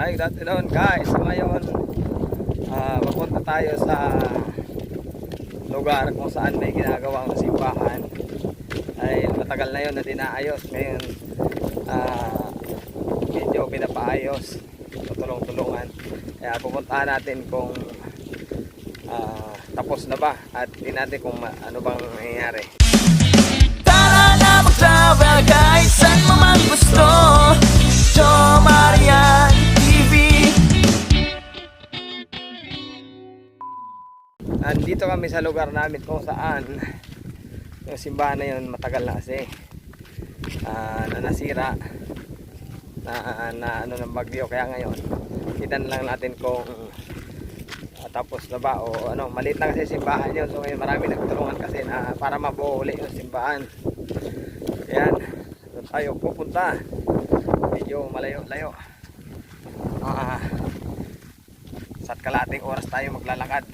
Hi, good afternoon guys. So ngayon, mapunta tayo sa lugar kung saan may ginagawang simbahan. Ay matagal na yun na dinaayos. Ngayon, medyo pinapaayos. Tutulong-tulungan. Kaya pupuntahan natin kung tapos na ba at tingnan natin kung ano bang nangyayari. Tara na mag-travel guys, saan mo man gusto. Jo Marian TV. Nandito kami sa lugar namin kung saan yung simbahan na yun matagal na kasi na nasira na ano ng bagyo. Kaya ngayon tinan lang natin kung tapos na ba o ano. Maliit lang kasi simbahan yun, so ngayon marami nagtulungan kasi na para mabuo ulit yung simbahan. Ayan, doon tayo pupunta, medyo malayo-layo. Sa kalating oras tayo maglalakad.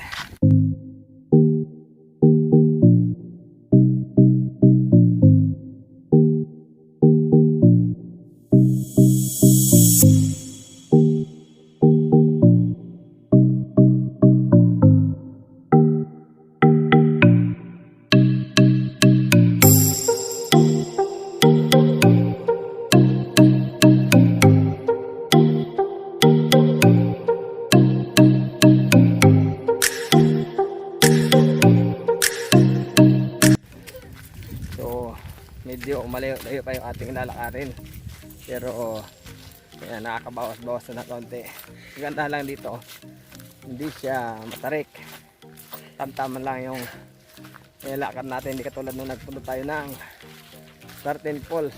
Medyo malayo-layo pa yung ating lalakarin, pero ayan, nakakabawas-bawas na konti. Ganda lang dito, hindi siya matarik, tamtaman lang yung lakad natin. Hindi katulad nung nagpunta tayo ng Certain Falls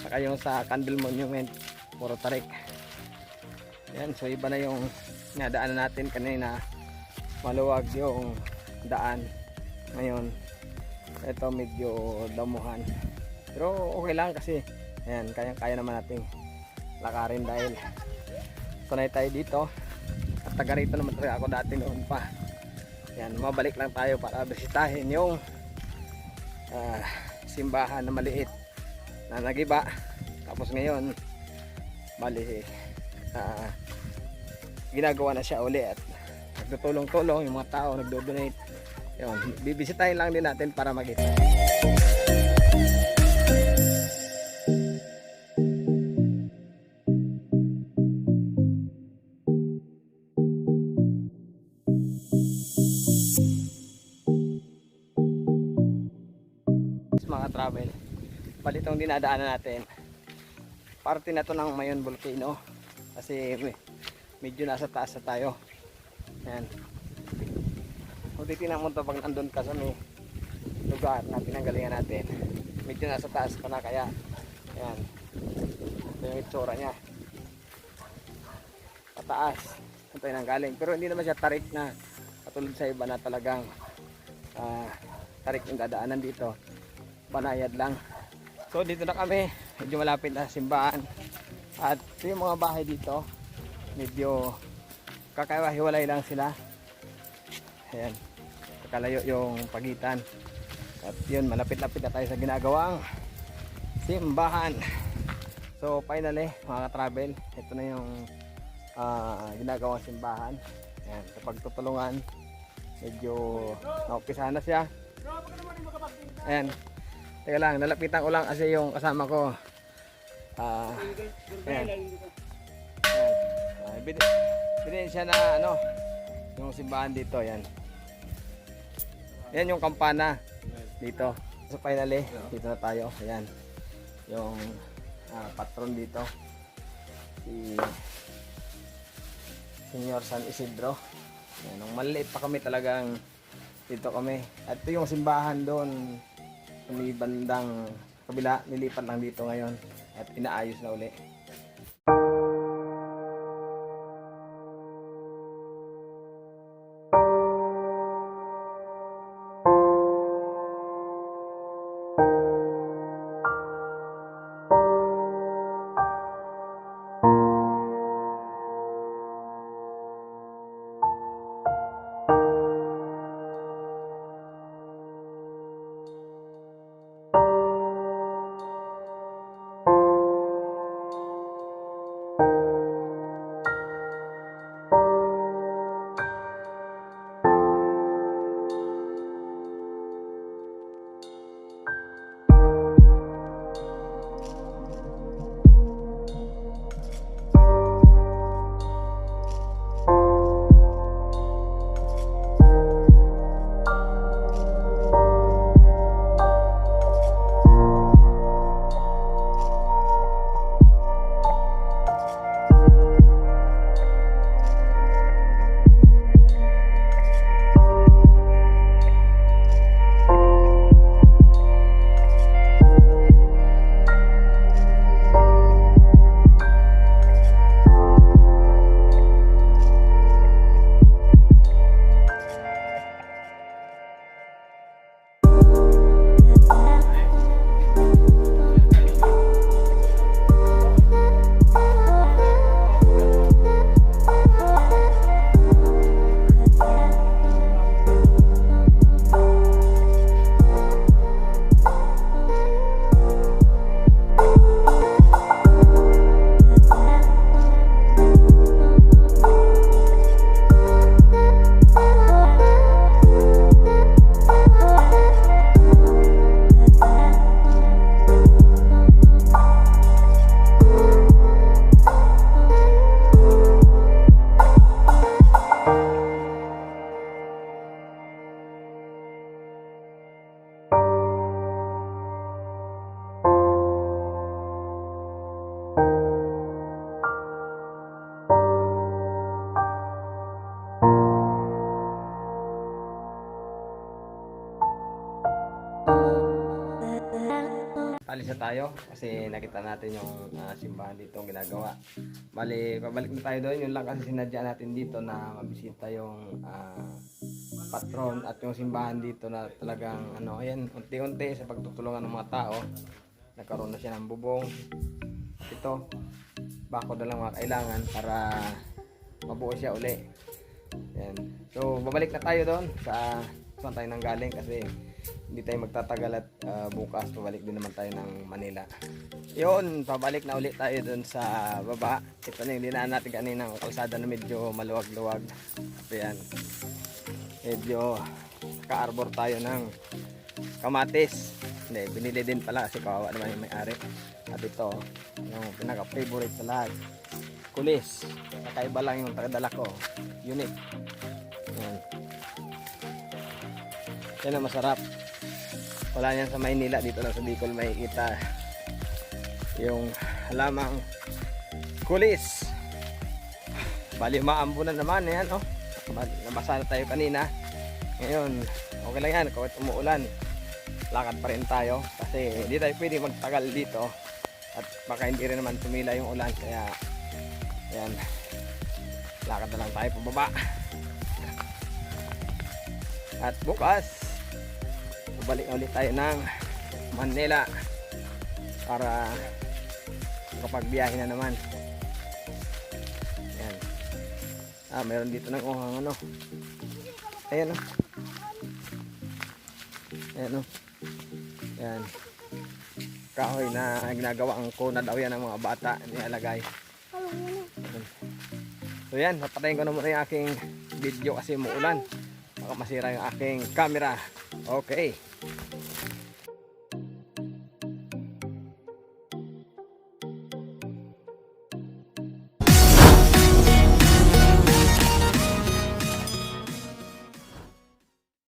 saka yung sa Candle Monument, puro tarik. Ayan, so iba na yung nadaanan natin kanina, maluwag yung daan. Ngayon ito medyo damuhan, pero okay lang kasi ayan, kaya naman nating lakarin dahil sanay tayo dito at taga rito naman talaga ako dati noon pa. Ayan, mabalik lang tayo para bisitahin yung simbahan na maliit na nagiba. Tapos ngayon bali ginagawa na siya uli at nagtutulong-tulong yung mga tao, nagdo-donate. Yun, bibisitahin lang din natin para makita. Mga travel, bali itong dinadaanan natin, parte na to ng Mayon Volcano kasi medyo nasa taas na tayo. Ayan, kung titignan mo ito pag nandun ka sa may lugar na pinanggalingan natin, medyo nasa taas ka na. Kaya ayan, ito yung itsura nya, pataas ito yung nanggaling, pero hindi naman siya tarik na katulad sa iba na talagang tarik yung dadaanan. Dito panayad lang. So dito na kami, medyo malapit na simbahan at yung mga bahay dito medyo kakahiwalay lang sila. Ayan, kakalayo yung pagitan. At yun, malapit-lapit na tayo sa ginagawang simbahan. So finally mga ka-travel, ito na yung ginagawang simbahan. Ayan, sa pagtutulungan medyo naumpisahan na siya. Ayan, teka lang, nalapitan ko lang kasi yung kasama ko ayan, bilhin siya na ano yung simbahan dito. Ayan, yan yung kampana dito. So finally dito na tayo. Ayan yung patron dito, si Senyor San Isidro. Ayan, nung maliit pa kami talagang dito kami. At ito yung simbahan doon may bandang kabila, nilipat lang dito ngayon at inaayos na uli. na tayo kasi nakita natin yung simbahan dito ang ginagawa. Bali, pabalik na tayo doon. Yun lang kasi sinadya natin dito na mabisita yung patron at yung simbahan dito na talagang ano, ayan, unti-unti sa pagtutulungan ng mga tao. Nagkaroon na siya ng bubong. Ito, bako na lang mga kailangan para mabuo siya uli. Ayan. So, babalik na tayo doon sa saan tayo nang galing kasi hindi tayo magtatagal at bukas pabalik din naman tayo ng Manila. Yun, pabalik na ulit tayo doon sa baba. Ito na yung dinaan natin kanina ng kalsada na medyo maluwag-luwag. Ayan. Medyo ka-arbor tayo ng kamatis. Hindi, binili din pala kasi kawawa naman yung may-ari. At ito, yung pinaka-favorite sa lahat, kulis. Kakaiba lang yung tagadala ko. Unique. Ayan. Yan ang masarap. Wala yan sa Maynila, dito lang sa Bicol makikita yung halamang kulis. Bali maambo na naman yan, oh. Nabasa na tayo kanina. Ngayon, okay lang yan kahit umuulan. Lakad pa rin tayo kasi hindi tayo pwede magtagal dito at baka hindi rin naman tumila yung ulan, kaya ayan, lakad na lang tayo pababa. At bukas balik ulit tayo ng Manila para makapagbiyahe na naman. Ayan. Meron dito ng uhang ano. Ayan o. Ayan o. Ayan. Kahoy na ginagawa ang kuna daw yan ng mga bata nilalagay. So yan, papatayin ko na muna yung aking video kasi muulan. Baka masira yung aking camera. Okay.